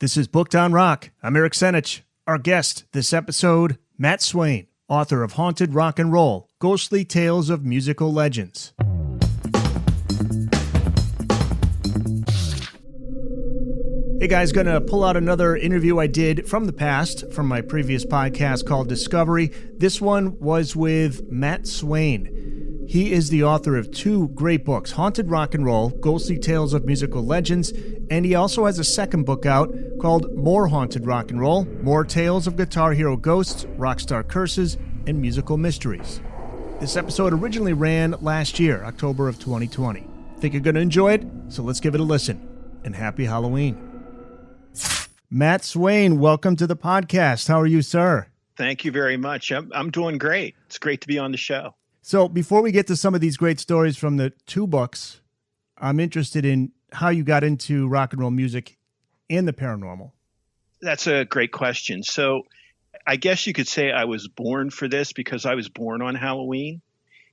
This is Booked on Rock. I'm Eric Senich. Our guest this episode, Matt Swayne, author of Haunted Rock and Roll, Ghostly Tales of Musical Legends. Hey guys, going to pull out another interview I did from the past, from my previous podcast called Discovery. This one was with Matt Swayne. He is the author of two great books, Haunted Rock and Roll, Ghostly Tales of Musical Legends, and he also has a second book out called More Haunted Rock and Roll, More Tales of Guitar Hero Ghosts, Rockstar Curses, and Musical Mysteries. This episode originally ran last year, October of 2020. Think you're going to enjoy it? So let's give it a listen. And happy Halloween. Matt Swayne, welcome to the podcast. How are you, sir? Thank you very much. I'm doing great. It's great to be on the show. So before we get to some of these great stories from the two books, I'm interested in how you got into rock and roll music and the paranormal. That's a great question. So I guess you could say I was born for this because I was born on Halloween.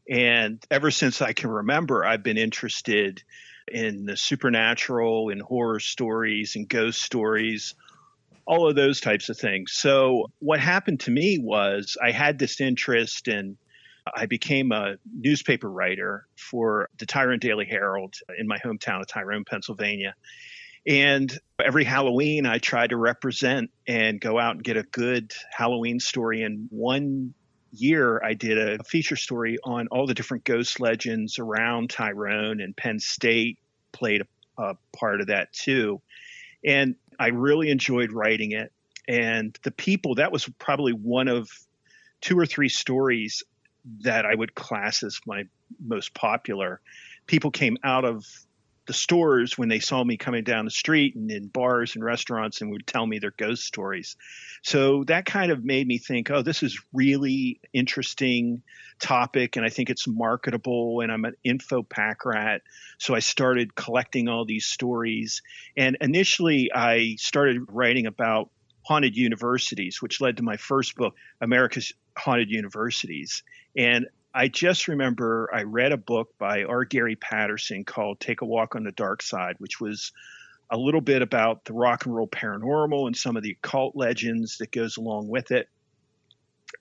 And ever since I can remember, I've been interested in the supernatural and horror stories and ghost stories, all of those types of things. So what happened to me was I had this interest and I became a newspaper writer for the Tyrone Daily Herald in my hometown of Tyrone, Pennsylvania. And every Halloween, I tried to represent and go out and get a good Halloween story. And one year, I did a feature story on all the different ghost legends around Tyrone, and Penn State played a part of that too. And I really enjoyed writing it. And the people, that was probably one of two or three stories that I would class as my most popular. People came out of the stores when they saw me coming down the street and in bars and restaurants and would tell me their ghost stories. So that kind of made me think, oh, this is really interesting topic, and I think it's marketable, and I'm an info pack rat. So I started collecting all these stories. And initially I started writing about haunted universities, which led to my first book, America's Haunted Universities. And I just remember I read a book by R. Gary Patterson called Take a Walk on the Dark Side, which was a little bit about the rock and roll paranormal and some of the occult legends that goes along with it.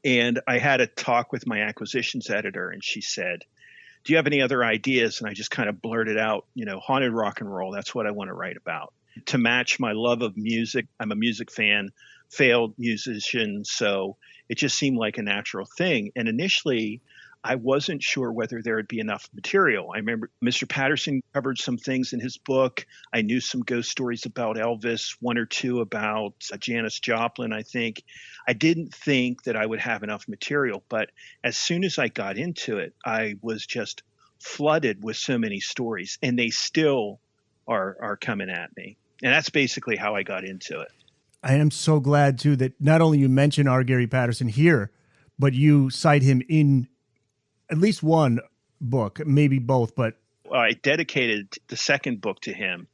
And I had a talk with my acquisitions editor, and she said, do you have any other ideas? And I just kind of blurted out, haunted rock and roll. That's what I want to write about. To match my love of music, I'm a music fan, failed musician, so it just seemed like a natural thing. And initially, I wasn't sure whether there would be enough material. I remember Mr. Patterson covered some things in his book. I knew some ghost stories about Elvis, one or two about Janis Joplin, I think. I didn't think that I would have enough material, but as soon as I got into it, I was just flooded with so many stories, and they still are coming at me. And that's basically how I got into it. I am so glad, too, that not only you mention R. Gary Patterson here, but you cite him in at least one book, maybe both. But I dedicated the second book to him,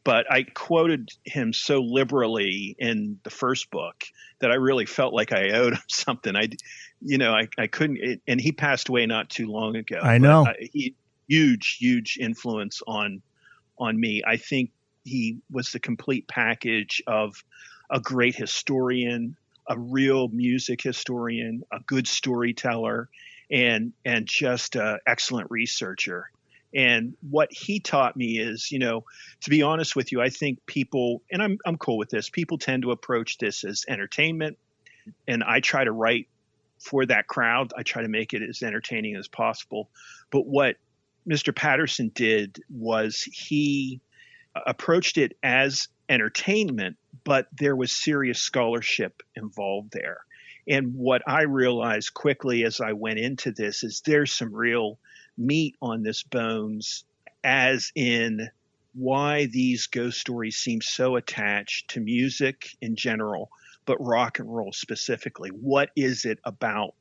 but I quoted him so liberally in the first book that I really felt like I owed him something. I couldn't, and he passed away not too long ago. I know. He huge influence on me. I think he was the complete package of a great historian, a real music historian, a good storyteller, and just an excellent researcher. And what he taught me is, to be honest with you, I think people, and I'm cool with this, people tend to approach this as entertainment, and I try to write for that crowd. I try to make it as entertaining as possible. But what Mr. Patterson did was he approached it as entertainment, but there was serious scholarship involved there. And what I realized quickly as I went into this is there's some real meat on this bones, as in why these ghost stories seem so attached to music in general, but rock and roll specifically. What is it about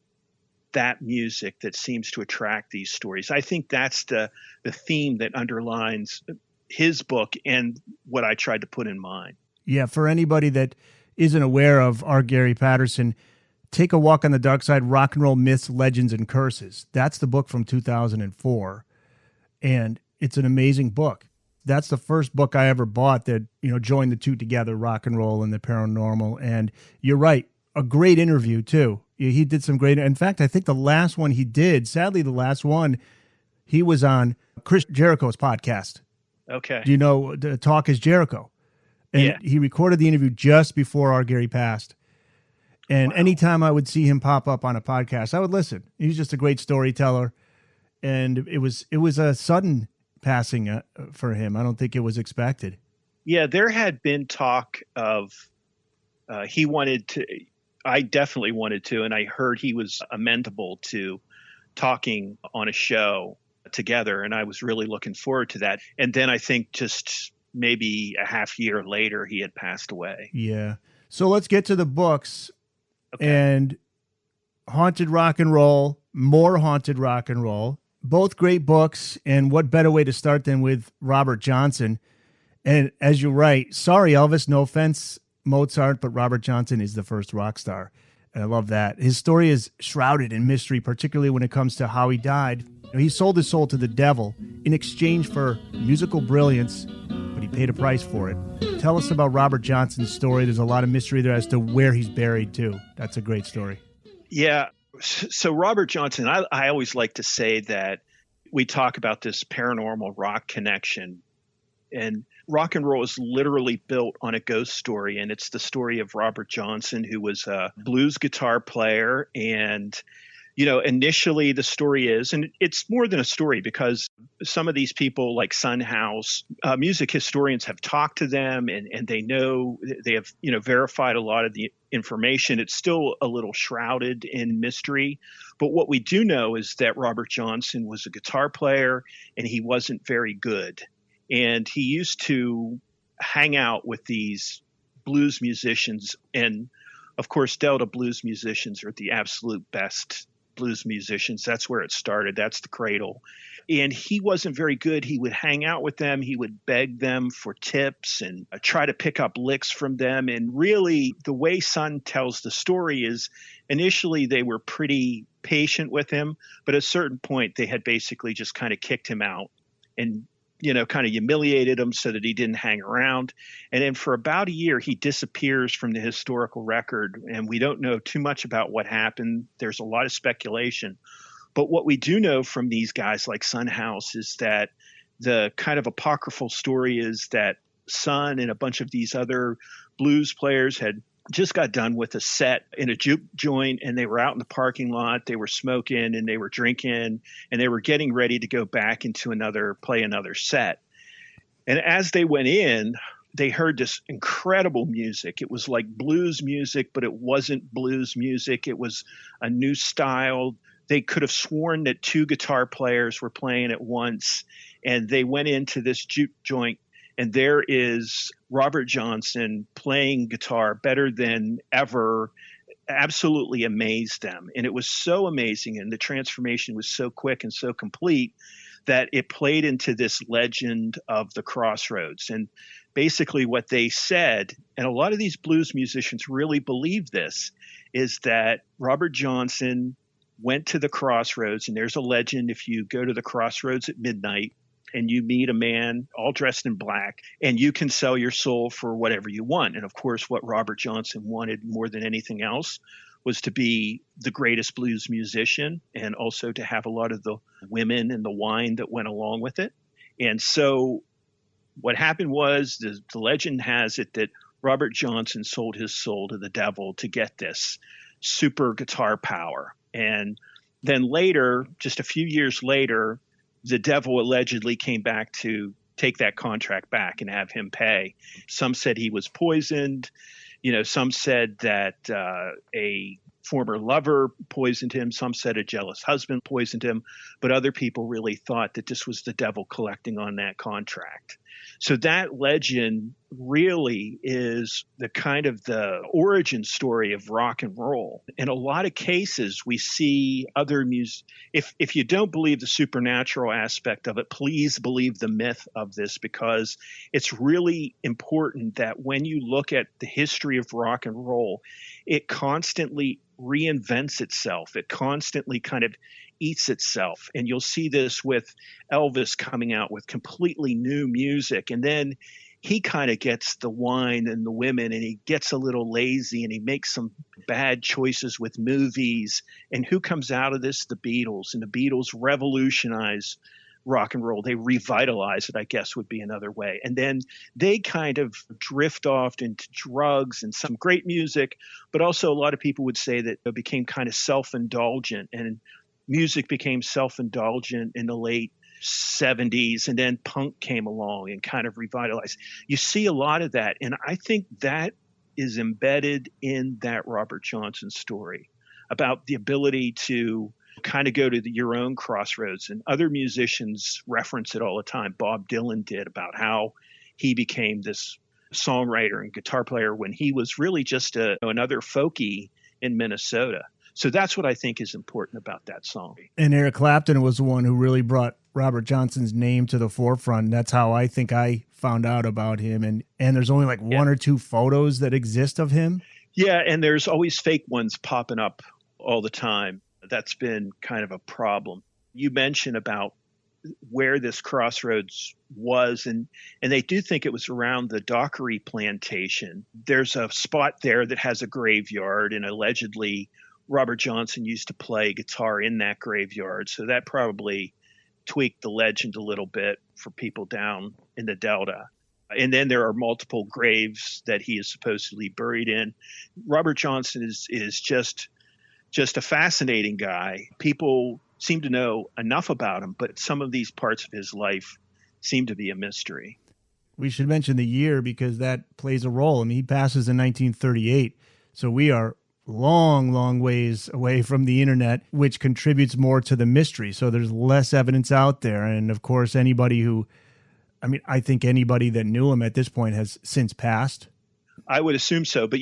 that music that seems to attract these stories? I think that's the theme that underlines his book and what I tried to put in mine. Yeah, for anybody that isn't aware of R. Gary Patterson, Take a Walk on the Dark Side, Rock and Roll Myths, Legends, and Curses. That's the book from 2004, and it's an amazing book. That's the first book I ever bought that, joined the two together, rock and roll and the paranormal. And you're right. A great interview too. He did some great. In fact, I think the last one he did, sadly, the last one, he was on Chris Jericho's podcast. Okay. Do you know the Talk is Jericho? And yeah. He recorded the interview just before our Gary passed. And Wow. anytime I would see him pop up on a podcast, I would listen. He's just a great storyteller. And it was a sudden passing for him. I don't think it was expected. Yeah, there had been talk of he wanted to. I definitely wanted to, and I heard he was amenable to talking on a show together, and I was really looking forward to that. And then I think just maybe a half year later, he had passed away. Yeah. So let's get to the books. Okay. And Haunted Rock and Roll, More Haunted Rock and Roll. Both great books, and what better way to start than with Robert Johnson? And as you write, sorry, Elvis, no offense, Mozart, but Robert Johnson is the first rock star. And I love that. His story is shrouded in mystery, particularly when it comes to how he died. He sold his soul to the devil in exchange for musical brilliance, but he paid a price for it. Tell us about Robert Johnson's story. There's a lot of mystery there as to where he's buried, too. That's a great story. Yeah. So Robert Johnson, I always like to say that we talk about this paranormal rock connection, and rock and roll is literally built on a ghost story. And it's the story of Robert Johnson, who was a blues guitar player. And, initially the story is, and it's more than a story because some of these people like Son House, music historians have talked to them and they know, they have, verified a lot of the information. It's still a little shrouded in mystery. But what we do know is that Robert Johnson was a guitar player and he wasn't very good. And he used to hang out with these blues musicians. And of course, Delta blues musicians are the absolute best blues musicians. That's where it started. That's the cradle. And he wasn't very good. He would hang out with them. He would beg them for tips and try to pick up licks from them. And really, the way Son tells the story is initially they were pretty patient with him, but at a certain point, they had basically just kind of kicked him out and kind of humiliated him so that he didn't hang around. And then for about a year, he disappears from the historical record. And we don't know too much about what happened. There's a lot of speculation. But what we do know from these guys like Son House is that the kind of apocryphal story is that Son and a bunch of these other blues players had just got done with a set in a juke joint, and they were out in the parking lot. They were smoking and they were drinking, and they were getting ready to go back into play another set. And as they went in, they heard this incredible music. It was like blues music, but it wasn't blues music. It was a new style. They could have sworn that two guitar players were playing at once, and they went into this juke joint. And there is Robert Johnson playing guitar better than ever, absolutely amazed them. And it was so amazing, and the transformation was so quick and so complete that it played into this legend of the Crossroads. And basically what they said, and a lot of these blues musicians really believe this, is that Robert Johnson went to the Crossroads, and there's a legend, if you go to the Crossroads at midnight, and you meet a man all dressed in black, and you can sell your soul for whatever you want. And of course, what Robert Johnson wanted more than anything else was to be the greatest blues musician, and also to have a lot of the women and the wine that went along with it. And so what happened was, the legend has it that Robert Johnson sold his soul to the devil to get this super guitar power. And then later, just a few years later, the devil allegedly came back to take that contract back and have him pay. Some said he was poisoned. Some said that a former lover poisoned him. Some said a jealous husband poisoned him. But other people really thought that this was the devil collecting on that contract. So that legend really is the kind of the origin story of rock and roll. In a lot of cases, we see other music. If you don't believe the supernatural aspect of it, please believe the myth of this, because it's really important that when you look at the history of rock and roll, it constantly reinvents itself. It constantly kind of eats itself. And you'll see this with Elvis coming out with completely new music. And then he kind of gets the wine and the women, and he gets a little lazy, and he makes some bad choices with movies. And who comes out of this? The Beatles. And the Beatles revolutionize rock and roll. They revitalize it, I guess would be another way. And then they kind of drift off into drugs and some great music, but also a lot of people would say that it became kind of self-indulgent, and music became self-indulgent in the late 70s, and then punk came along and kind of revitalized. You see a lot of that, and I think that is embedded in that Robert Johnson story about the ability to kind of go to your own crossroads. And other musicians reference it all the time. Bob Dylan did, about how he became this songwriter and guitar player when he was really just another folkie in Minnesota. So that's what I think is important about that song. And Eric Clapton was the one who really brought Robert Johnson's name to the forefront. That's how I think I found out about him. And there's only like one or two photos that exist of him. Yeah, and there's always fake ones popping up all the time. That's been kind of a problem. You mentioned about where this crossroads was, and they do think it was around the Dockery plantation. There's a spot there that has a graveyard, and allegedly Robert Johnson used to play guitar in that graveyard. So that probably tweaked the legend a little bit for people down in the Delta. And then there are multiple graves that he is supposedly buried in. Robert Johnson is just a fascinating guy. People seem to know enough about him, but some of these parts of his life seem to be a mystery. We should mention the year because that plays a role. I mean, he passes in 1938, so we are long ways away from the internet, which contributes more to the mystery. So there's less evidence out there. And of course, I think anybody that knew him at this point has since passed. I would assume so. But,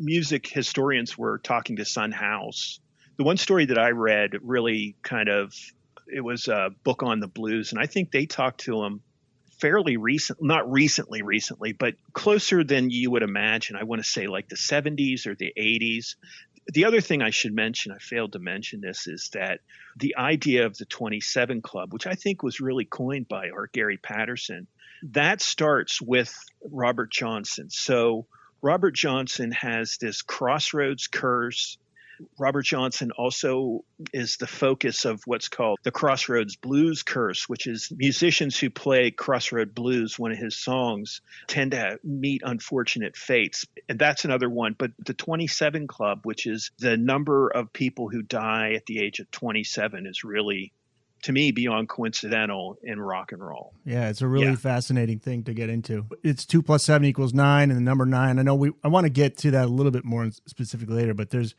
music historians were talking to Son House. The one story that I read really it was a book on the blues. And I think they talked to him fairly not recently, but closer than you would imagine. I want to say like the 70s or the 80s. The other thing I should mention, I failed to mention this, is that the idea of the 27 Club, which I think was really coined by Art Gary Patterson, that starts with Robert Johnson. So Robert Johnson has this crossroads curse. Robert Johnson also is the focus of what's called the Crossroads Blues curse, which is musicians who play Crossroad Blues, one of his songs, tend to meet unfortunate fates. And that's another one. But the 27 Club, which is the number of people who die at the age of 27, is really, to me, beyond coincidental in rock and roll. Yeah, it's a really fascinating thing to get into. It's 2 + 7 = 9, and the number 9. I know I want to get to that a little bit more specifically later, but there's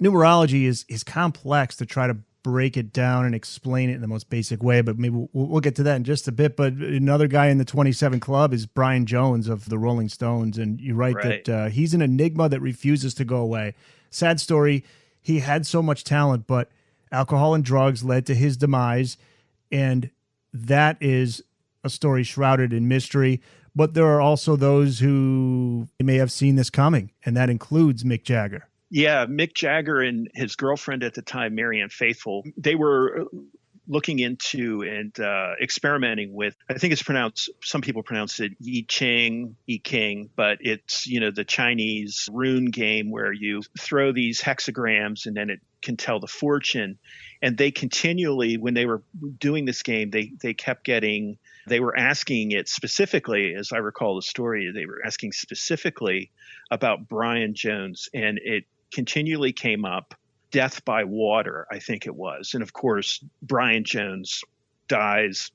numerology is complex to try to break it down and explain it in the most basic way, but maybe we'll get to that in just a bit. But another guy in the 27 Club is Brian Jones of the Rolling Stones, and you write that he's an enigma that refuses to go away. Sad story. He had so much talent, but alcohol and drugs led to his demise, and that is a story shrouded in mystery. But there are also those who may have seen this coming, and that includes Mick Jagger. Yeah, Mick Jagger and his girlfriend at the time, Marianne Faithfull, they were looking into and experimenting with, I think it's pronounced, some people pronounce it I Ching, but it's, the Chinese rune game where you throw these hexagrams and then it can tell the fortune. And they continually, when they were doing this game, they were asking it specifically, as I recall the story, they were asking specifically about Brian Jones, and it continually came up, death by water, I think it was. And of course, Brian Jones dies,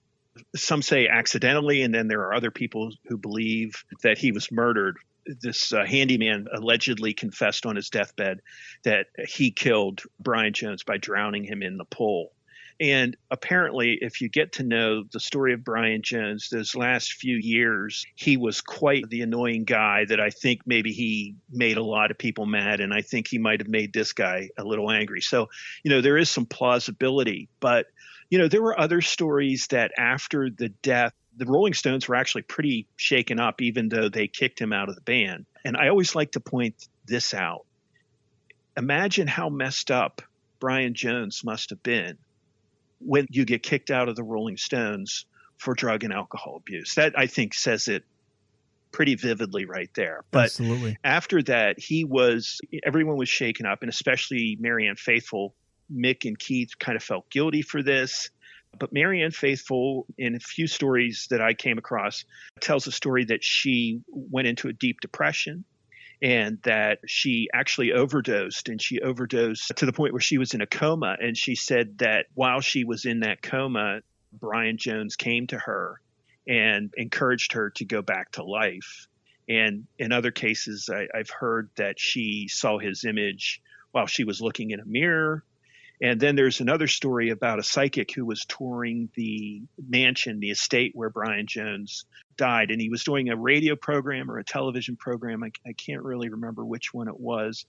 some say accidentally, and then there are other people who believe that he was murdered. This handyman allegedly confessed on his deathbed that he killed Brian Jones by drowning him in the pool. And apparently, if you get to know the story of Brian Jones, those last few years, he was quite the annoying guy that I think maybe he made a lot of people mad. And I think he might have made this guy a little angry. So, there is some plausibility. But, there were other stories that after the death, the Rolling Stones were actually pretty shaken up, even though they kicked him out of the band. And I always like to point this out. Imagine how messed up Brian Jones must have been when you get kicked out of the Rolling Stones for drug and alcohol abuse. That, I think, says it pretty vividly right there. But Absolutely. after that, everyone was shaken up, and especially Marianne Faithfull. Mick and Keith kind of felt guilty for this. But Marianne Faithfull, in a few stories that I came across, tells a story that she went into a deep depression and that she actually overdosed, and she overdosed to the point where she was in a coma. And she said that while she was in that coma, Brian Jones came to her and encouraged her to go back to life. And in other cases, I've heard that she saw his image while she was looking in a mirror. And then there's another story about a psychic who was touring the mansion, the estate where Brian Jones died. And he was doing a radio program or a television program. I can't really remember which one it was.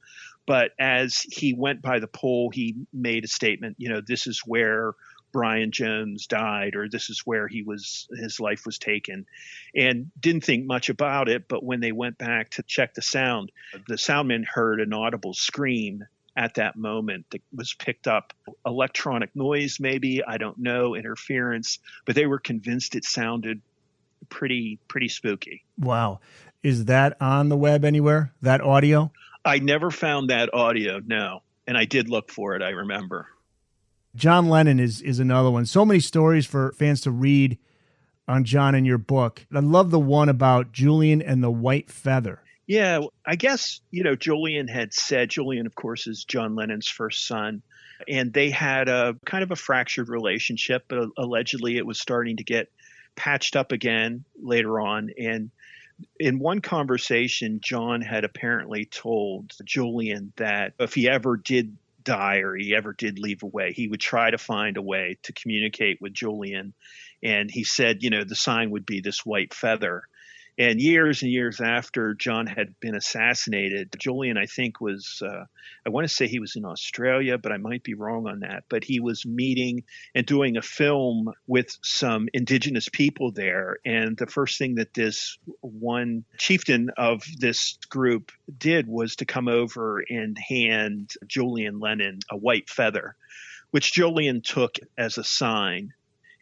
But as he went by the pole, he made a statement, this is where Brian Jones died, or this is where his life was taken, and didn't think much about it. But when they went back to check the soundman heard an audible scream at that moment that was picked up. Electronic noise, maybe, I don't know, interference, but they were convinced it sounded pretty spooky. Wow. Is that on the web anywhere, that audio? I never found that audio, no. And I did look for it, I remember. John Lennon is another one. So many stories for fans to read on John in your book. I love the one about Julian and the white feather. Yeah, I guess, Julian had said, Julian, of course, is John Lennon's first son, and they had a kind of a fractured relationship, but allegedly it was starting to get patched up again later on. And in one conversation, John had apparently told Julian that if he ever did die or he ever did leave away, he would try to find a way to communicate with Julian. And he said, the sign would be this white feather. And years after John had been assassinated, Julian, I think, was, I want to say he was in Australia, but I might be wrong on that. But he was meeting and doing a film with some indigenous people there. And the first thing that this one chieftain of this group did was to come over and hand Julian Lennon a white feather, which Julian took as a sign.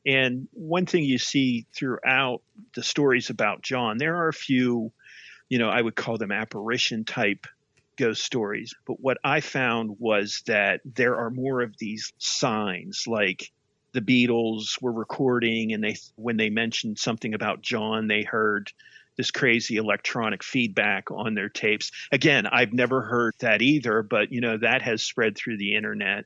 And one thing you see throughout the stories about John, there are a few, I would call them apparition type ghost stories. But what I found was that there are more of these signs, like the Beatles were recording and when they mentioned something about John, they heard this crazy electronic feedback on their tapes. Again, I've never heard that either, but, that has spread through the internet.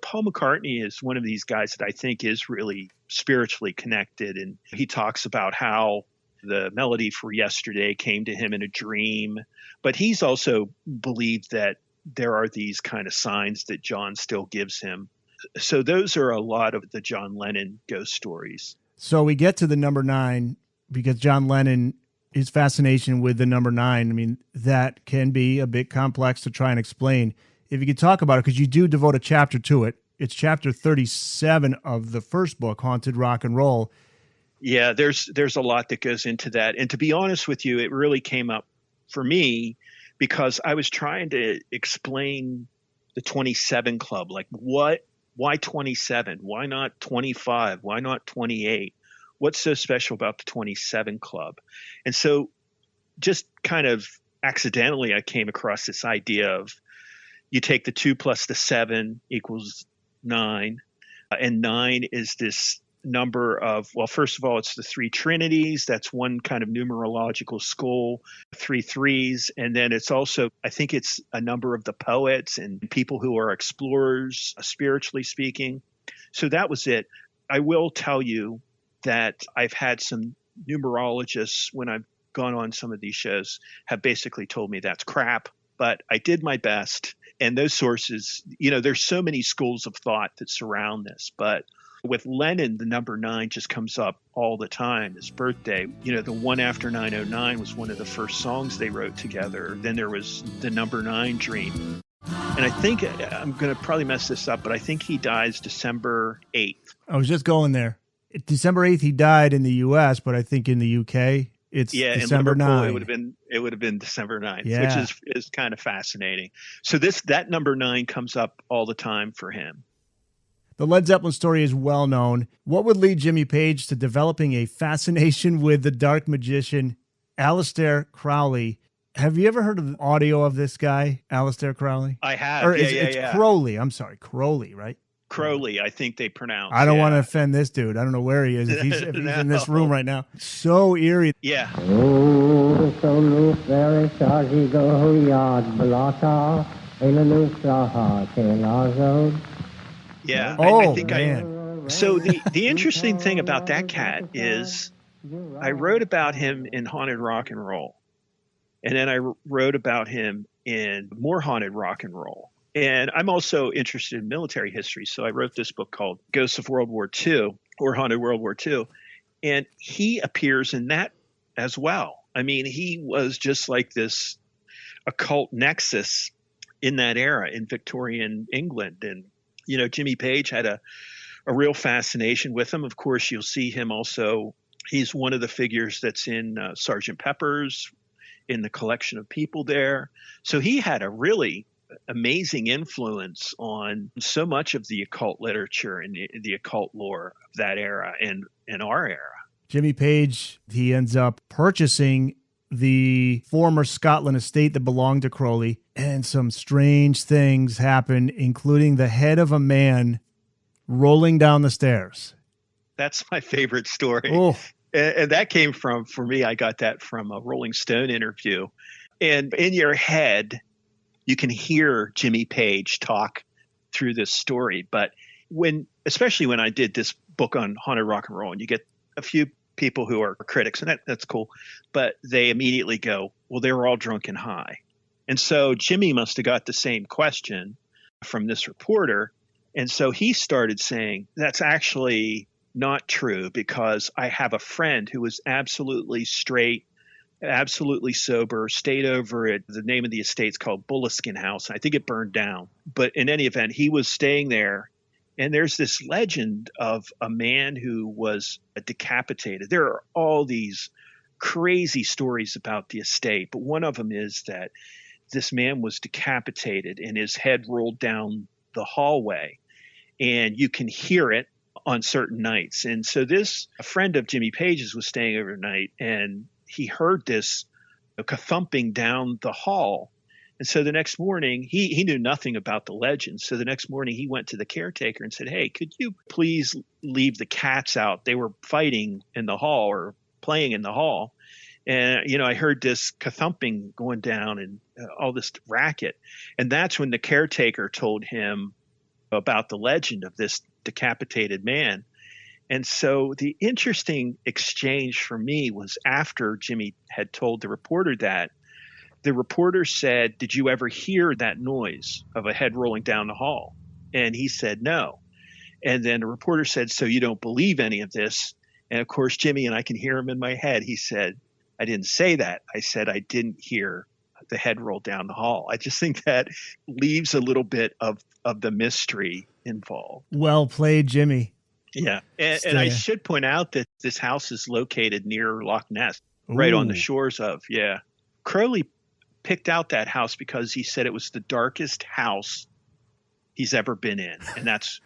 Paul McCartney is one of these guys that I think is really spiritually connected. And he talks about how the melody for Yesterday came to him in a dream. But he's also believed that there are these kind of signs that John still gives him. So those are a lot of the John Lennon ghost stories. So we get to the number 9 because John Lennon, his fascination with the number 9, that can be a bit complex to try and explain. If you could talk about it, because you do devote a chapter to it. It's chapter 37 of the first book, Haunted Rock and Roll. Yeah, there's a lot that goes into that. And to be honest with you, it really came up for me because I was trying to explain the 27 Club. Like, why 27? Why not 25? Why not 28? What's so special about the 27 Club? And so just kind of accidentally, I came across this idea of you take the 2 plus the 7 equals 9. And 9 is this number of, well, first of all, it's the 3 trinities. That's one kind of numerological school, 3 threes. And then it's also, I think it's a number of the poets and people who are explorers, spiritually speaking. So that was it. I will tell you that I've had some numerologists, when I've gone on some of these shows, have basically told me that's crap, but I did my best. And those sources, there's so many schools of thought that surround this, but with Lennon, the number 9 just comes up all the time. His birthday, the one after 909 was one of the first songs they wrote together. Then there was the number 9 Dream. And I think I'm going to probably mess this up, but I think he dies December 8th. I was just going there. December 8th, he died in the U.S., but I think in the U.K., It's Yeah, in December Liverpool, 9. it would have been December 9th, which Yeah. is kind of fascinating. So that number 9 comes up all the time for him. The Led Zeppelin story is well known. What would lead Jimmy Page to developing a fascination with the dark magician Aleister Crowley? Have you ever heard of the audio of this guy, Aleister Crowley? I have. Or Yeah. it's Crowley. I'm sorry, Crowley, right? Crowley, I think they pronounce. I don't want to yeah. offend this dude. I don't know where he is. If he's in this No. room right now, so eerie. Yeah. Oh, so loose, very shaggy, go yard, blata, in a loose road. Yeah. Oh, I think man. So the interesting thing about that cat is I wrote about him in Haunted Rock and Roll. And then I wrote about him in More Haunted Rock and Roll. And I'm also interested in military history. So I wrote this book called Ghosts of World War II or Haunted World War II. And he appears in that as well. I mean, he was just like this occult nexus in that era in Victorian England. And, Jimmy Page had a real fascination with him. Of course, you'll see him also. He's one of the figures that's in Sgt. Pepper's, in the collection of people there. So he had a really amazing influence on so much of the occult literature and the occult lore of that era and in our era. Jimmy Page, he ends up purchasing the former Scotland estate that belonged to Crowley, and some strange things happen, including the head of a man rolling down the stairs. That's my favorite story. Oh. And that came for me, I got that from a Rolling Stone interview. And in your head, you can hear Jimmy Page talk through this story. But especially when I did this book on Haunted Rock and Roll, and you get a few people who are critics, and that's cool, but they immediately go, well, they were all drunk and high. And so Jimmy must have got the same question from this reporter. And so he started saying, that's actually not true, because I have a friend who was absolutely straight, absolutely sober, stayed over at the name of the estate's called Bulliskin House. I think it burned down. But in any event, he was staying there. And there's this legend of a man who was decapitated. There are all these crazy stories about the estate, but one of them is that this man was decapitated and his head rolled down the hallway, and you can hear it on certain nights. And so a friend of Jimmy Page's was staying overnight, and he heard this thumping down the hall. And so the next morning, he knew nothing about the legend. So the next morning, he went to the caretaker and said, hey, could you please leave the cats out? They were fighting in the hall or playing in the hall. And, I heard this thumping going down and all this racket. And that's when the caretaker told him about the legend of this decapitated man. And so the interesting exchange for me was after Jimmy had told the reporter that, the reporter said, did you ever hear that noise of a head rolling down the hall? And he said, no. And then the reporter said, so you don't believe any of this? And of course, Jimmy, and I can hear him in my head, he said, I didn't say that. I said I didn't hear the head roll down the hall. I just think that leaves a little bit of the mystery involved. Well played, Jimmy. Yeah. And I should point out that this house is located near Loch Ness, right on the shores of, Crowley picked out that house because he said it was the darkest house he's ever been in. And that's,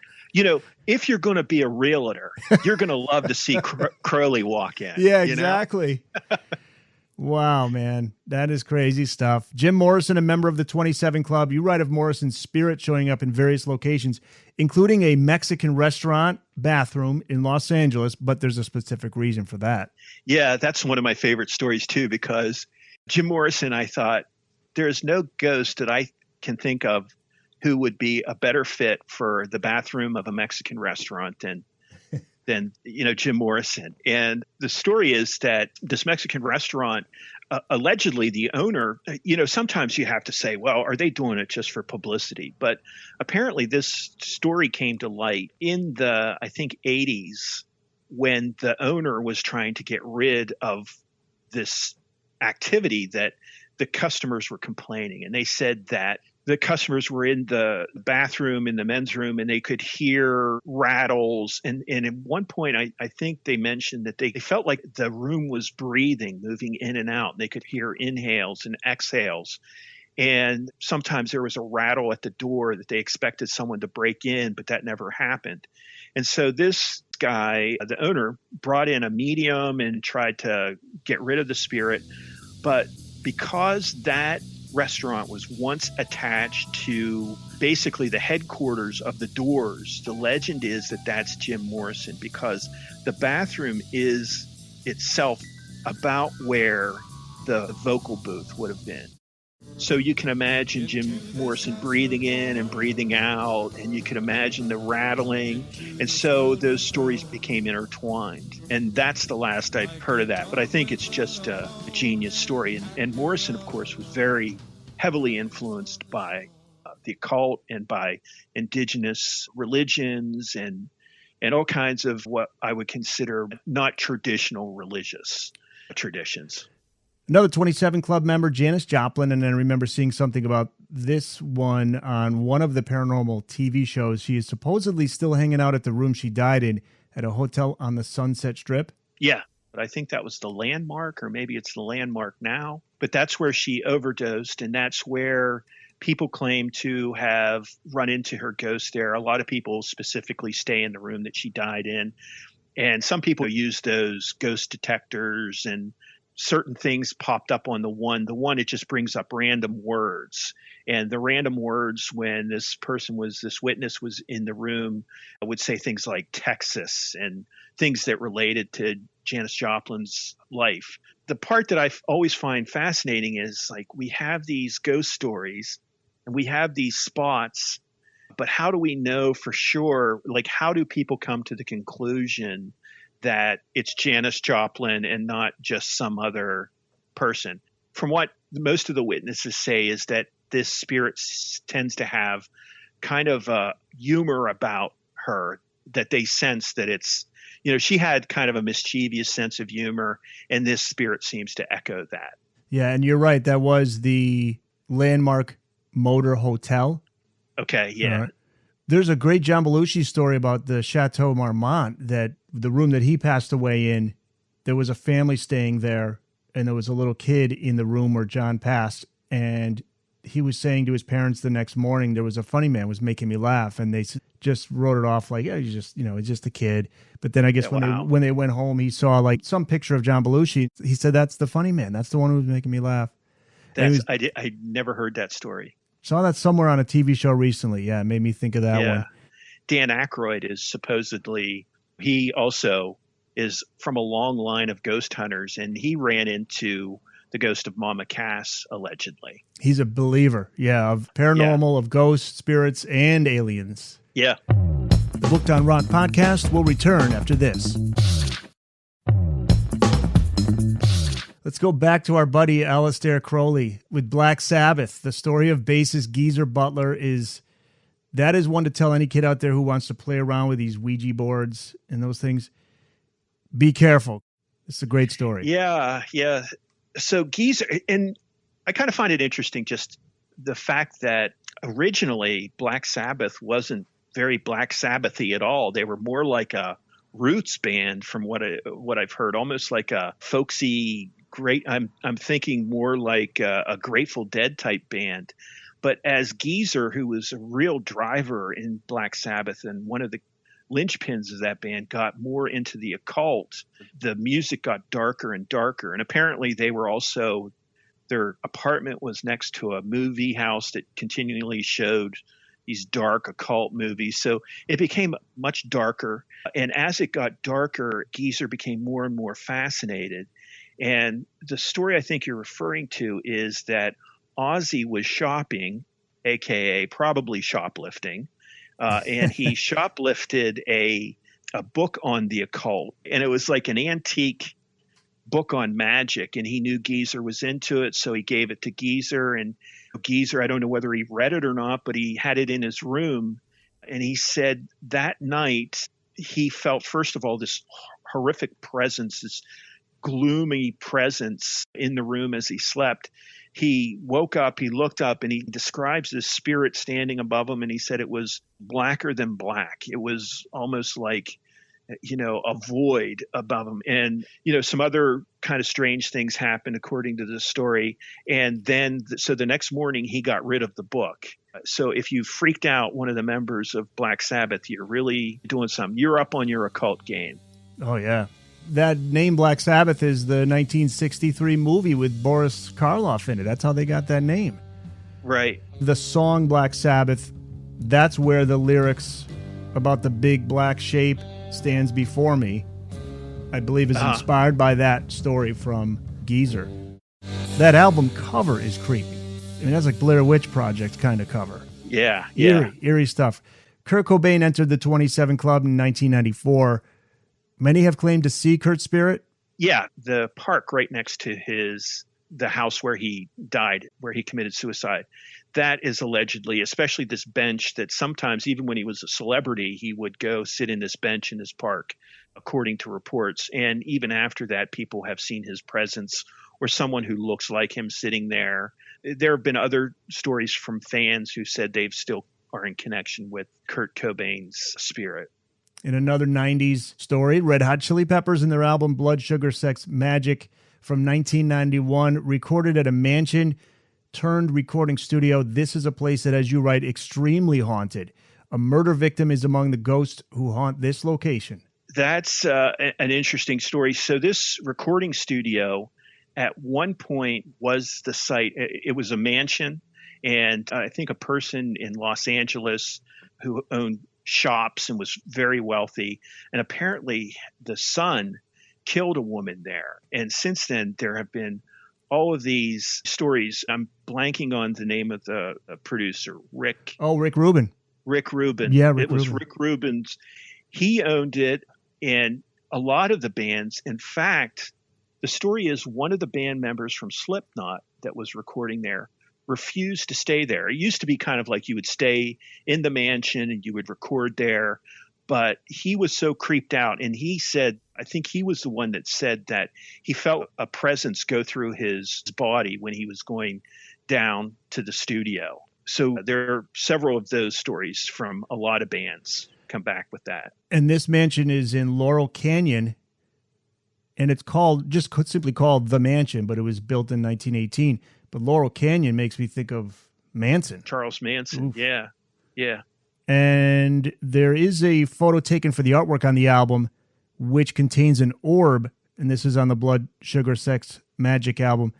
if you're going to be a realtor, you're going to love to see Crowley walk in. Yeah, exactly. Wow, man. That is crazy stuff. Jim Morrison, a member of the 27 Club. You write of Morrison's spirit showing up in various locations, including a Mexican restaurant bathroom in Los Angeles, but there's a specific reason for that. Yeah, that's one of my favorite stories too, because Jim Morrison, I thought, there is no ghost that I can think of who would be a better fit for the bathroom of a Mexican restaurant than Jim Morrison. And the story is that this Mexican restaurant, allegedly the owner, sometimes you have to say, well, are they doing it just for publicity? But apparently this story came to light in the, I think, 80s, when the owner was trying to get rid of this activity that the customers were complaining. And they said that the customers were in the bathroom in the men's room and they could hear rattles. And at one point, I think they mentioned that they felt like the room was breathing, moving in and out. And they could hear inhales and exhales. And sometimes there was a rattle at the door that they expected someone to break in, but that never happened. And so this guy, the owner, brought in a medium and tried to get rid of the spirit. But because that restaurant was once attached to basically the headquarters of the Doors, the legend is that that's Jim Morrison, because the bathroom is itself about where the vocal booth would have been. So you can imagine Jim Morrison breathing in and breathing out, and you can imagine the rattling. And so those stories became intertwined. And that's the last I've heard of that. But I think it's just a genius story. And Morrison, of course, was very heavily influenced by the occult and by indigenous religions and all kinds of what I would consider not traditional religious traditions. Another 27 Club member, Janis Joplin, and then I remember seeing something about this one on one of the paranormal TV shows. She is supposedly still hanging out at the room she died in at a hotel on the Sunset Strip. Yeah, but I think that was the Landmark, or maybe it's the Landmark now. But that's where she overdosed, and that's where people claim to have run into her ghost there. A lot of people specifically stay in the room that she died in, and some people use those ghost detectors, and certain things popped up on the one, it just brings up random words. And the random words, when this witness was in the room, would say things like Texas and things that related to Janis Joplin's life. The part that I always find fascinating is, like, we have these ghost stories and we have these spots, but how do we know for sure? Like, how do people come to the conclusion that it's Janis Joplin and not just some other person? From what most of the witnesses say is that this spirit tends to have kind of a humor about her, that they sense that it's, she had kind of a mischievous sense of humor, and this spirit seems to echo that. Yeah, and you're right. That was the Landmark Motor Hotel. Okay, yeah. There's a great John Belushi story about the Chateau Marmont, that the room that he passed away in, there was a family staying there, and there was a little kid in the room where John passed, and he was saying to his parents the next morning, there was a funny man was making me laugh, and they just wrote it off like, yeah, he's just a kid. But then I guess when they went home, he saw like some picture of John Belushi. He said, that's the funny man. That's the one who was making me laugh. I never heard that story. Saw that somewhere on a TV show recently. Yeah, it made me think of that one. Dan Aykroyd is supposedly, he also is from a long line of ghost hunters, and he ran into the ghost of Mama Cass, allegedly. He's a believer, of paranormal, of ghosts, spirits, and aliens. Yeah. The Booked on Rock podcast will return after this. Let's go back to our buddy Aleister Crowley with Black Sabbath. The story of bassist Geezer Butler is one to tell any kid out there who wants to play around with these Ouija boards and those things. Be careful. It's a great story. Yeah. So Geezer, and I kind of find it interesting, just the fact that originally Black Sabbath wasn't very Black Sabbath-y at all. They were more like a roots band, from what I've heard, almost like a folksy. I'm thinking more like a Grateful Dead type band. But as Geezer, who was a real driver in Black Sabbath and one of the linchpins of that band, got more into the occult, the music got darker and darker. And apparently their apartment was next to a movie house that continually showed these dark occult movies. So it became much darker. And as it got darker, Geezer became more and more fascinated. And the story I think you're referring to is that Ozzy was shopping, aka probably shoplifting, and he shoplifted a book on the occult, and it was like an antique book on magic, and he knew Geezer was into it, so he gave it to Geezer. And Geezer, I don't know whether he read it or not, but he had it in his room, and he said that night he felt, first of all, this horrific presence, this gloomy presence in the room as he slept. he woke up, he looked up, and he describes this spirit standing above him. And he said it was blacker than black. It was almost like, a void above him. And, some other kind of strange things happened according to the story. And then, so the next morning he got rid of the book. So if you freaked out one of the members of Black Sabbath, you're really doing something. You're up on your occult game. Oh, yeah. That name Black Sabbath is the 1963 movie with Boris Karloff in it. That's how they got that name. Right. The song Black Sabbath, that's where the lyrics about the big black shape stands before me, I believe, is inspired by that story from Geezer. That album cover is creepy. I mean, that's like Blair Witch Project kind of cover. Yeah. Eerie stuff. Kurt Cobain entered the 27 Club in 1994. Many have claimed to see Kurt's spirit. Yeah, the park right next to the house where he died, where he committed suicide. That is allegedly, especially this bench that sometimes, even when he was a celebrity, he would go sit in this bench in this park, according to reports. And even after that, people have seen his presence or someone who looks like him sitting there. There have been other stories from fans who said they've still are in connection with Kurt Cobain's spirit. In another 90s story, Red Hot Chili Peppers and their album Blood Sugar Sex Magic from 1991, recorded at a mansion turned recording studio. This is a place that, as you write, extremely haunted. A murder victim is among the ghosts who haunt this location. That's an interesting story. So this recording studio at one point was the site. It was a mansion, and I think a person in Los Angeles who owned shops and was very wealthy. And apparently the son killed a woman there. And since then, there have been all of these stories. I'm blanking on the name of the producer, Rick. Oh, Rick Rubin. Rick Rubin. Yeah, it was Rick Rubin's. He owned it, and a lot of the bands. In fact, the story is one of the band members from Slipknot that was recording there refused to stay there. It used to be kind of like you would stay in the mansion and you would record there, but he was so creeped out. And he said, I think he was the one that said that he felt a presence go through his body when he was going down to the studio. So there are several of those stories from a lot of bands come back with that. And this mansion is in Laurel Canyon, and it's simply called The Mansion, but it was built in 1918. But Laurel Canyon makes me think of Manson. Charles Manson. Oof. Yeah. And there is a photo taken for the artwork on the album, which contains an orb. And this is on the Blood, Sugar, Sex, Magic album.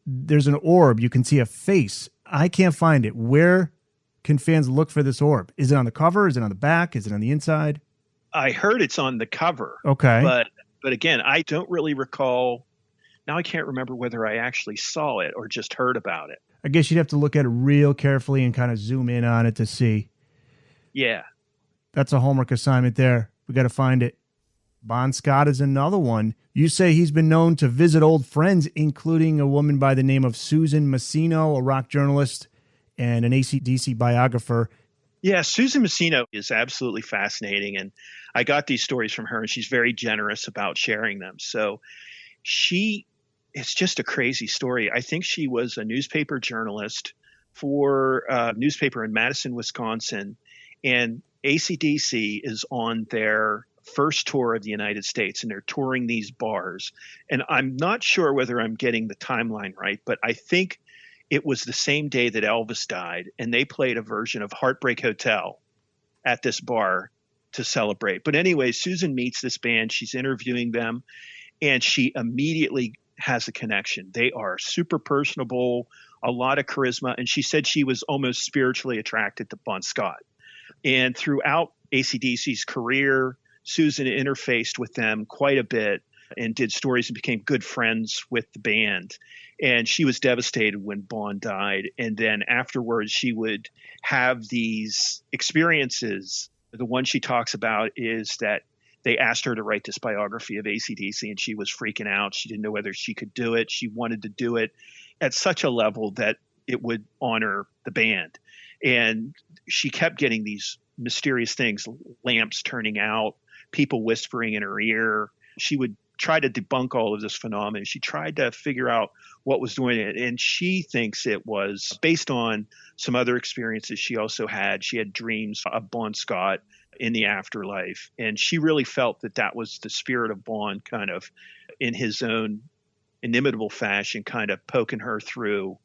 There's an orb. You can see a face. I can't find it. Where can fans look for this orb? Is it on the cover? Is it on the back? Is it on the inside? I heard it's on the cover. Okay. But again, I don't really recall. Now I can't remember whether I actually saw it or just heard about it. I guess you'd have to look at it real carefully and kind of zoom in on it to see. Yeah. That's a homework assignment there. We got to find it. Bon Scott is another one. You say he's been known to visit old friends, including a woman by the name of Susan Massino, a rock journalist and an AC/DC biographer. Yeah, Susan Massino is absolutely fascinating. And I got these stories from her, and she's very generous about sharing them. So it's just a crazy story. I think she was a newspaper journalist for a newspaper in Madison, Wisconsin. And AC/DC is on their first tour of the United States, and they're touring these bars. And I'm not sure whether I'm getting the timeline right, but I think it was the same day that Elvis died, and they played a version of Heartbreak Hotel at this bar to celebrate. But anyway, Susan meets this band. She's interviewing them, and she immediately has a connection. They are super personable, a lot of charisma, and she said she was almost spiritually attracted to Bon Scott. And throughout AC/DC's career, Susan interfaced with them quite a bit and did stories and became good friends with the band. And she was devastated when Bon died. And then afterwards, she would have these experiences. The one she talks about is that they asked her to write this biography of AC/DC, and she was freaking out. She didn't know whether she could do it. She wanted to do it at such a level that it would honor the band. And she kept getting these mysterious things, lamps turning out, people whispering in her ear. She would tried to debunk all of this phenomenon. She tried to figure out what was doing it. And she thinks it was based on some other experiences she also had. She had dreams of Bon Scott in the afterlife. And she really felt that that was the spirit of Bon kind of in his own inimitable fashion, kind of poking her through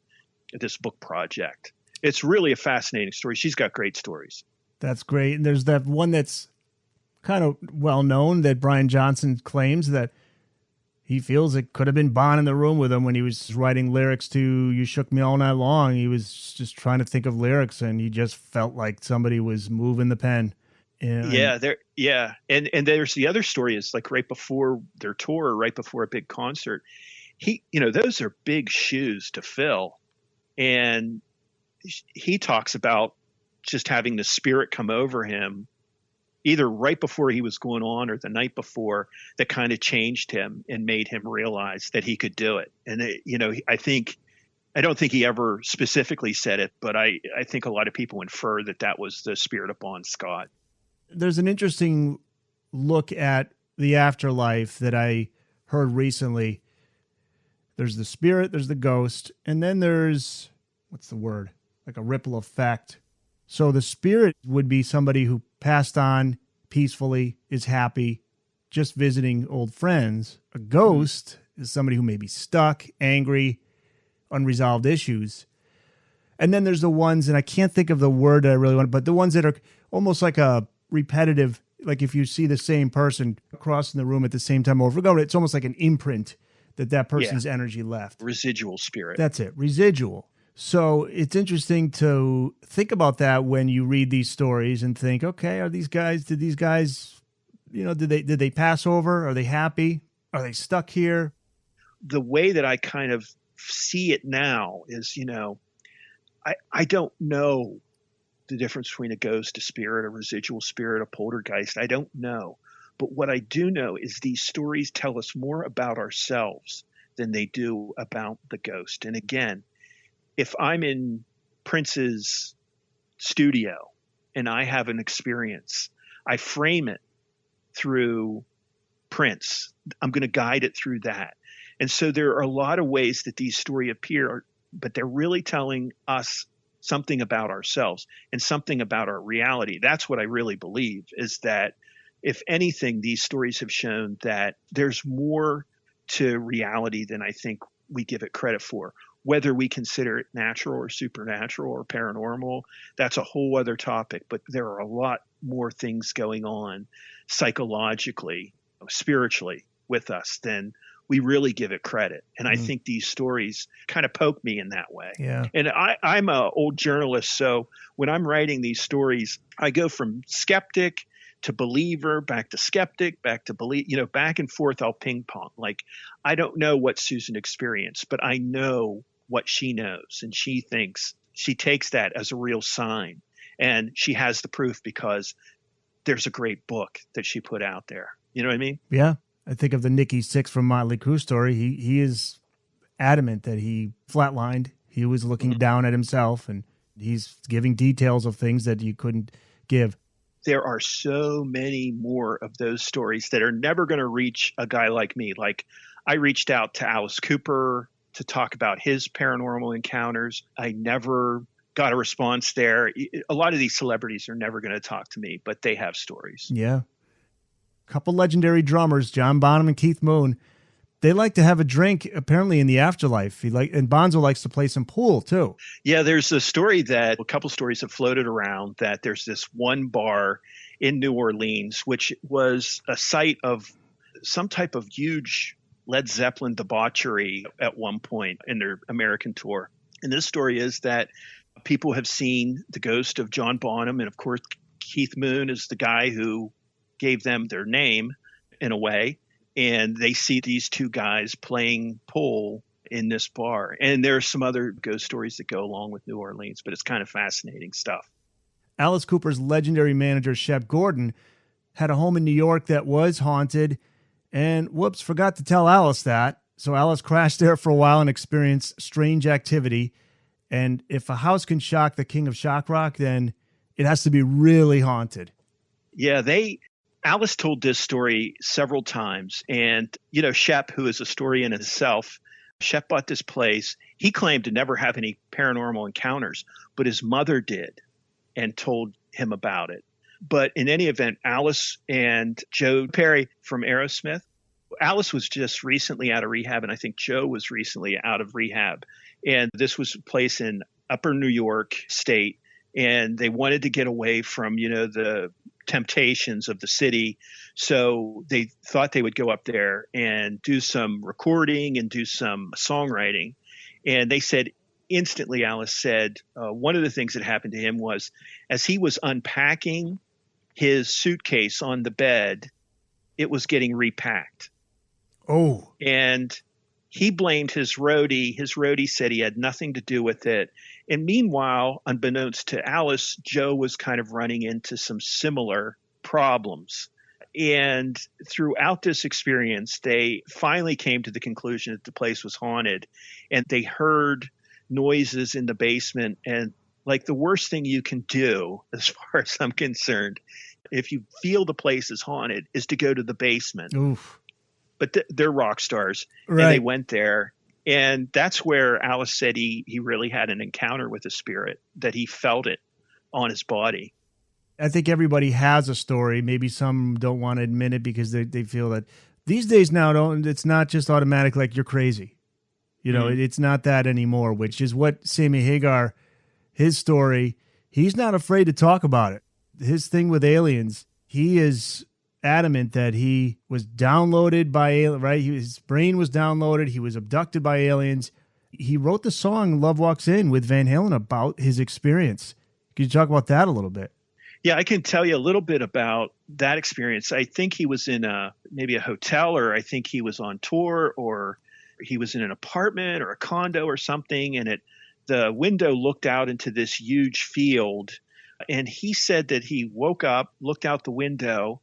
this book project. It's really a fascinating story. She's got great stories. That's great. And there's that one that's kind of well known that Brian Johnson claims that he feels it could have been Bon in the room with him when he was writing lyrics to You Shook Me All Night Long. He was just trying to think of lyrics and he just felt like somebody was moving the pen. And there's the other story is like right before their tour, right before a big concert. Those are big shoes to fill. And he talks about just having the spirit come over him either right before he was going on or the night before that kind of changed him and made him realize that he could do it. And, I don't think he ever specifically said it, but I think a lot of people infer that that was the spirit of Bon Scott. There's an interesting look at the afterlife that I heard recently. There's the spirit, there's the ghost, and then there's, what's the word? Like a ripple effect. So the spirit would be somebody who passed on peacefully, is happy, just visiting old friends. A ghost is somebody who may be stuck, angry, unresolved issues. And then there's the ones, and I can't think of the word that I really want, but the ones that are almost like a repetitive, like if you see the same person crossing the room at the same time over again, it's almost like an imprint that person's energy left. Residual spirit. That's it, residual. So it's interesting to think about that when you read these stories and think, okay, did these guys, did they pass over? Are they happy? Are they stuck here? The way that I kind of see it now is, I don't know the difference between a ghost, a spirit, a residual spirit, a poltergeist. I don't know. But what I do know is these stories tell us more about ourselves than they do about the ghost. And again, if I'm in Prince's studio and I have an experience, I frame it through Prince. I'm going to guide it through that. And so there are a lot of ways that these stories appear, but they're really telling us something about ourselves and something about our reality. That's what I really believe, is that if anything, these stories have shown that there's more to reality than I think we give it credit for. Whether we consider it natural or supernatural or paranormal, that's a whole other topic. But there are a lot more things going on psychologically, spiritually with us than we really give it credit. And I think these stories kind of poke me in that way. Yeah. And I'm an old journalist, so when I'm writing these stories, I go from skeptic to believer, back to skeptic, back to believe, back and forth. I'll ping pong. Like, I don't know what Susan experienced, but I know what she knows. And she takes that as a real sign. And she has the proof because there's a great book that she put out there. You know what I mean? Yeah. I think of the Nicky Six from Motley Crue story. He is adamant that he flatlined. He was looking down at himself, and he's giving details of things that you couldn't give. There are so many more of those stories that are never going to reach a guy like me. Like, I reached out to Alice Cooper to talk about his paranormal encounters. I never got a response there. A lot of these celebrities are never going to talk to me, but they have stories. Yeah. A couple legendary drummers, John Bonham and Keith Moon, they like to have a drink apparently in the afterlife. And Bonzo likes to play some pool too. Yeah, there's a couple stories have floated around that there's this one bar in New Orleans, which was a site of some type of huge Led Zeppelin debauchery at one point in their American tour. And this story is that people have seen the ghost of John Bonham. And of course, Keith Moon is the guy who gave them their name in a way. And they see these two guys playing pool in this bar. And there are some other ghost stories that go along with New Orleans, but it's kind of fascinating stuff. Alice Cooper's legendary manager, Shep Gordon, had a home in New York that was haunted. And forgot to tell Alice that. So Alice crashed there for a while and experienced strange activity. And if a house can shock the king of shock rock, then it has to be really haunted. Yeah, Alice told this story several times. And, Shep, who is a story in himself, Shep bought this place. He claimed to never have any paranormal encounters, but his mother did and told him about it. But in any event, Alice and Joe Perry from Aerosmith, Alice was just recently out of rehab, and I think Joe was recently out of rehab. And this was a place in upper New York State, and they wanted to get away from, the temptations of the city. So they thought they would go up there and do some recording and do some songwriting. And they said instantly, Alice said, one of the things that happened to him was as he was unpacking his suitcase on the bed, it was getting repacked. Oh. And he blamed his roadie. His roadie said he had nothing to do with it. And meanwhile, unbeknownst to Alice, Joe was kind of running into some similar problems. And throughout this experience, they finally came to the conclusion that the place was haunted. And they heard noises in the basement. And like the worst thing you can do, as far as I'm concerned, if you feel the place is haunted, is to go to the basement. Oof. But they're rock stars, right. And they went there. And that's where Alice said he really had an encounter with a spirit, that he felt it on his body. I think everybody has a story. Maybe some don't want to admit it because they feel that these days now, it's not just automatic like you're crazy. It's not that anymore, which is what Sammy Hagar, his story, he's not afraid to talk about it. His thing with aliens, he is adamant that he was downloaded by aliens, right? His brain was downloaded. He was abducted by aliens. He wrote the song Love Walks In with Van Halen about his experience. Could you talk about that a little bit? Yeah, I can tell you a little bit about that experience. I think he was in maybe a hotel, or I think he was on tour, or he was in an apartment or a condo or something. And the window looked out into this huge field. And he said that he woke up, looked out the window,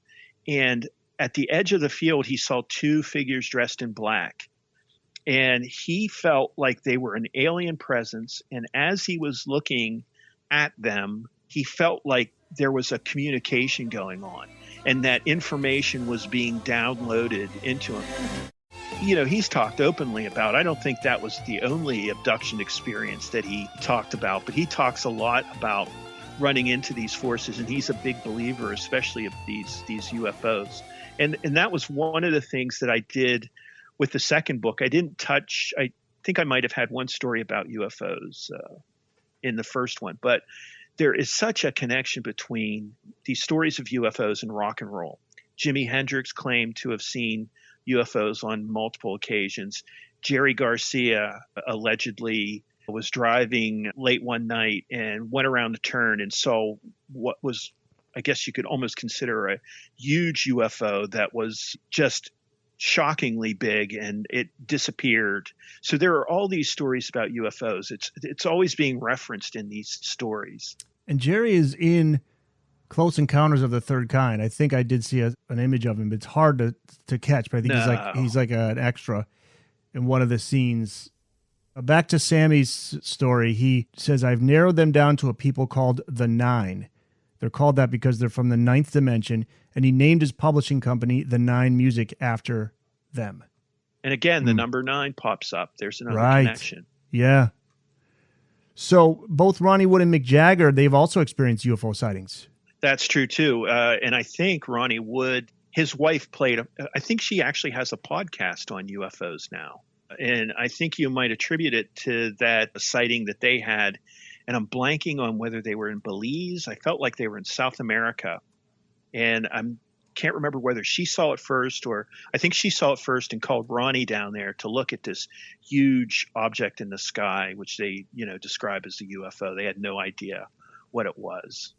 and at the edge of the field, he saw two figures dressed in black. And he felt like they were an alien presence. And as he was looking at them, he felt like there was a communication going on and that information was being downloaded into him. He's talked openly about, I don't think that was the only abduction experience that he talked about, but he talks a lot about running into these forces, and he's a big believer, especially of these UFOs. And that was one of the things that I did with the second book. I think I might have had one story about UFOs in the first one, but there is such a connection between these stories of UFOs and rock and roll. Jimi Hendrix claimed to have seen UFOs on multiple occasions. Jerry Garcia allegedly was driving late one night and went around the turn and saw what was, I guess you could almost consider a huge UFO that was just shockingly big, and it disappeared. So there are all these stories about UFOs. It's always being referenced in these stories. And Jerry is in Close Encounters of the Third Kind. I think I did see an image of him. It's hard to catch, but I think he's like an extra in one of the scenes. Back to Sammy's story, he says, I've narrowed them down to a people called the Nine. They're called that because they're from the ninth dimension, and he named his publishing company The Nine Music after them. And again, the number 9 pops up. There's another connection. Yeah. So both Ronnie Wood and Mick Jagger, they've also experienced UFO sightings. That's true, too. And I think Ronnie Wood, his wife I think she actually has a podcast on UFOs now. And I think you might attribute it to that sighting that they had. And I'm blanking on whether they were in Belize. I felt like they were in South America. And I can't remember whether she saw it first, or I think she saw it first and called Ronnie down there to look at this huge object in the sky, which they, describe as a UFO. They had no idea what it was.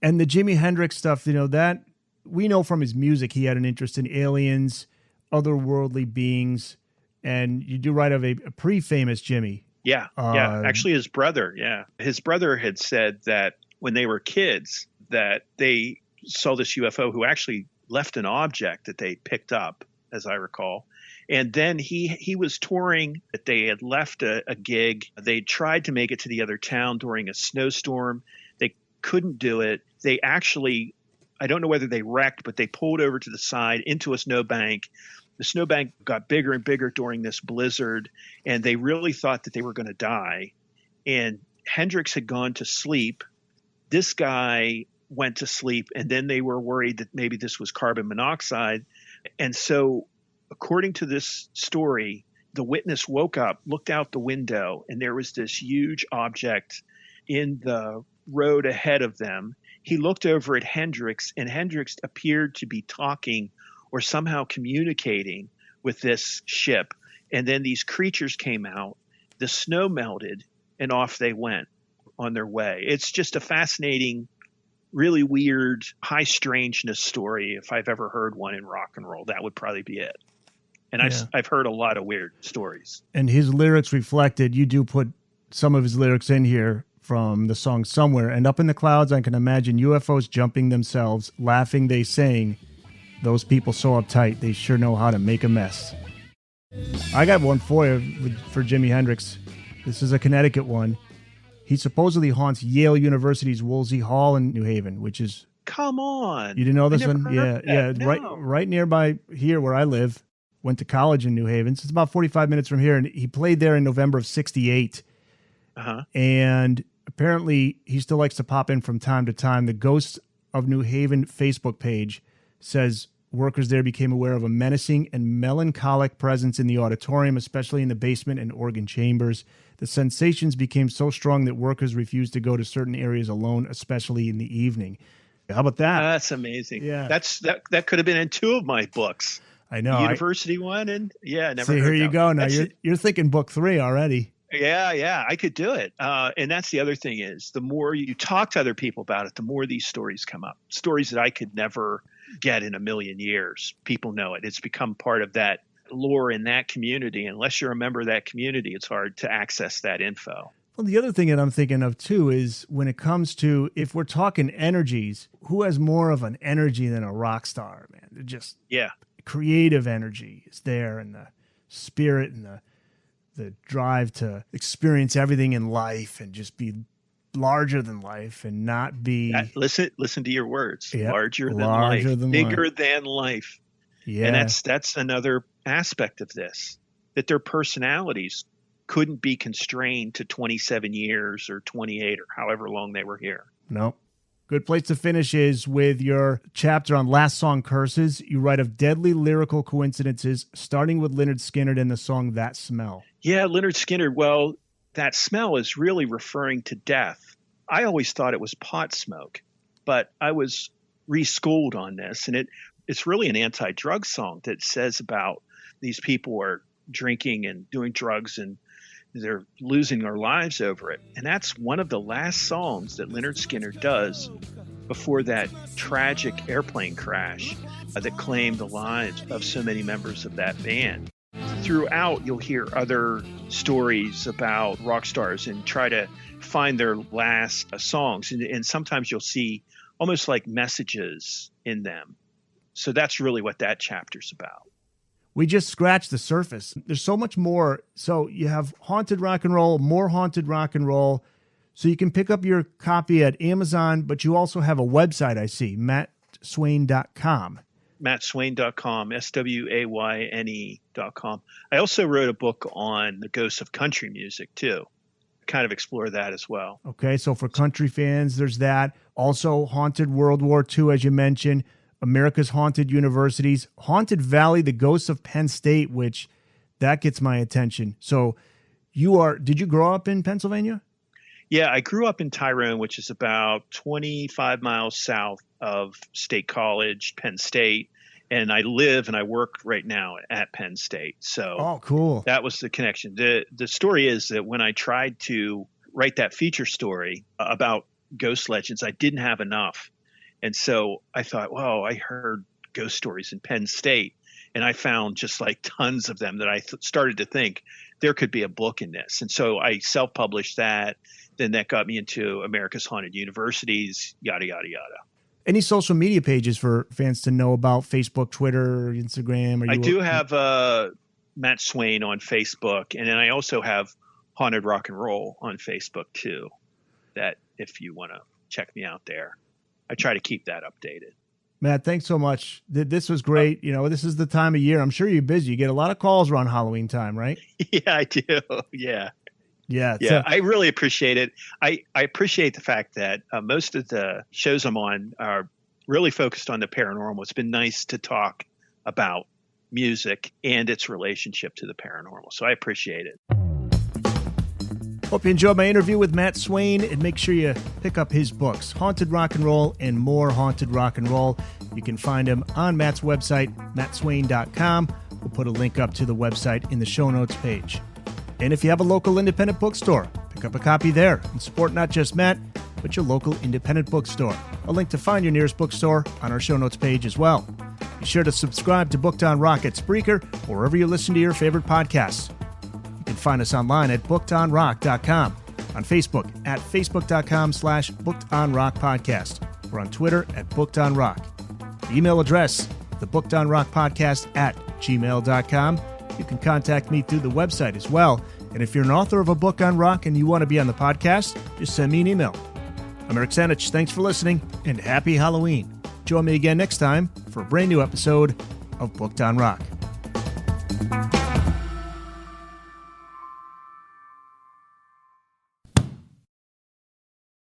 And the Jimi Hendrix stuff, that we know from his music, he had an interest in aliens, otherworldly beings. And you do write of a pre-famous Jimmy. Yeah. Actually, his brother. Yeah. His brother had said that when they were kids that they saw this UFO who actually left an object that they picked up, as I recall. And then he was touring, that they had left a gig. They tried to make it to the other town during a snowstorm. They couldn't do it. They actually I don't know whether they wrecked, but they pulled over to the side into a snowbank. The snowbank got bigger and bigger during this blizzard, and they really thought that they were going to die. And Hendrix had gone to sleep. This guy went to sleep, and then they were worried that maybe this was carbon monoxide. And so, according to this story, the witness woke up, looked out the window, and there was this huge object in the road ahead of them. He looked over at Hendrix, and Hendrix appeared to be talking or somehow communicating with this ship. And then these creatures came out, the snow melted, and off they went on their way. It's just a fascinating, really weird, high strangeness story. If I've ever heard one in rock and roll, that would probably be it. And I've heard a lot of weird stories. And his lyrics reflected, you do put some of his lyrics in here from the song Somewhere. And up in the clouds, I can imagine UFOs jumping themselves, laughing, they sing. Those people so uptight, they sure know how to make a mess. I got one for you for Jimi Hendrix. This is a Connecticut one. He supposedly haunts Yale University's Woolsey Hall in New Haven, which is... Come on. You didn't know this one? Yeah. No. Right nearby here where I live. Went to college in New Haven. So it's about 45 minutes from here. And he played there in November of 68. Uh-huh. And apparently he still likes to pop in from time to time. The Ghosts of New Haven Facebook page says workers there became aware of a menacing and melancholic presence in the auditorium, especially in the basement and organ chambers. The sensations became so strong that workers refused to go to certain areas alone, especially in the evening. How about that? That's amazing. Yeah. That could have been in two of my books. I know. University one, and never. See, here you go. Now you're thinking book 3 already. Yeah, I could do it. And that's the other thing is the more you talk to other people about it, the more these stories come up. Stories that I could never get in a million years. People know it. It's become part of that lore in that community. Unless you're a member of that community, it's hard to access that info. Well, the other thing that I'm thinking of too is when it comes to, if we're talking energies, who has more of an energy than a rock star, man? They're just creative energy is there, and the spirit and the drive to experience everything in life and just be larger than life and not be listen to your words. Yep. Larger than life, bigger than life. Yeah. And that's another aspect of this, that their personalities couldn't be constrained to 27 years or 28 or however long they were here. No. Good place to finish is with your chapter on Last Song Curses. You write of deadly lyrical coincidences, starting with Lynyrd Skynyrd and the song That Smell. Yeah, Lynyrd Skynyrd. Well, that smell is really referring to death. I always thought it was pot smoke, but I was reschooled on this. And it's really an anti-drug song that says about these people are drinking and doing drugs and they're losing their lives over it. And that's one of the last songs that Lynyrd Skynyrd does before that tragic airplane crash that claimed the lives of so many members of that band. Throughout, you'll hear other stories about rock stars and try to find their last songs. And sometimes you'll see almost like messages in them. So that's really what that chapter's about. We just scratched the surface. There's so much more. So you have haunted rock and roll, more haunted rock and roll. So you can pick up your copy at Amazon, but you also have a website, I see, mattswayne.com. mattswayne.com, SWAYNE.com. I also wrote a book on the ghosts of country music, too. Kind of explore that as well. Okay, so for country fans, there's that. Also, Haunted World War II, as you mentioned. America's Haunted Universities, Haunted Valley, the Ghosts of Penn State, which that gets my attention. So did you grow up in Pennsylvania? Yeah, I grew up in Tyrone, which is about 25 miles south of State College, Penn State. And I live and I work right now at Penn State. So oh, cool. That was the connection. The story is that when I tried to write that feature story about ghost legends, I didn't have enough. And so I thought, well, I heard ghost stories in Penn State, and I found just like tons of them that I started to think there could be a book in this. And so I self-published that. Then that got me into America's Haunted Universities, yada, yada, yada. Any social media pages for fans to know about? Facebook, Twitter, Instagram? I do have Matt Swayne on Facebook, and then I also have Haunted Rock and Roll on Facebook too, that if you want to check me out there. I try to keep that updated. Matt, thanks so much. This was great. This is the time of year. I'm sure you're busy. You get a lot of calls around Halloween time, right? Yeah, I do. Yeah. Yeah. I really appreciate it. I appreciate the fact that most of the shows I'm on are really focused on the paranormal. It's been nice to talk about music and its relationship to the paranormal. So I appreciate it. Hope you enjoyed my interview with Matt Swayne, and make sure you pick up his books, Haunted Rock and Roll and More Haunted Rock and Roll. You can find him on Matt's website, mattswayne.com. We'll put a link up to the website in the show notes page. And if you have a local independent bookstore, pick up a copy there and support not just Matt, but your local independent bookstore. A link to find your nearest bookstore on our show notes page as well. Be sure to subscribe to Booked on Rock at Spreaker or wherever you listen to your favorite podcasts. You can find us online at bookedonrock.com, on Facebook at facebook.com/bookedonrockpodcast, or on Twitter at bookedonrock. The email address, thebookedonrockpodcast@gmail.com. You can contact me through the website as well. And if you're an author of a book on rock and you want to be on the podcast, just send me an email. I'm Eric Sanich. Thanks for listening, and happy Halloween. Join me again next time for a brand new episode of Booked on Rock.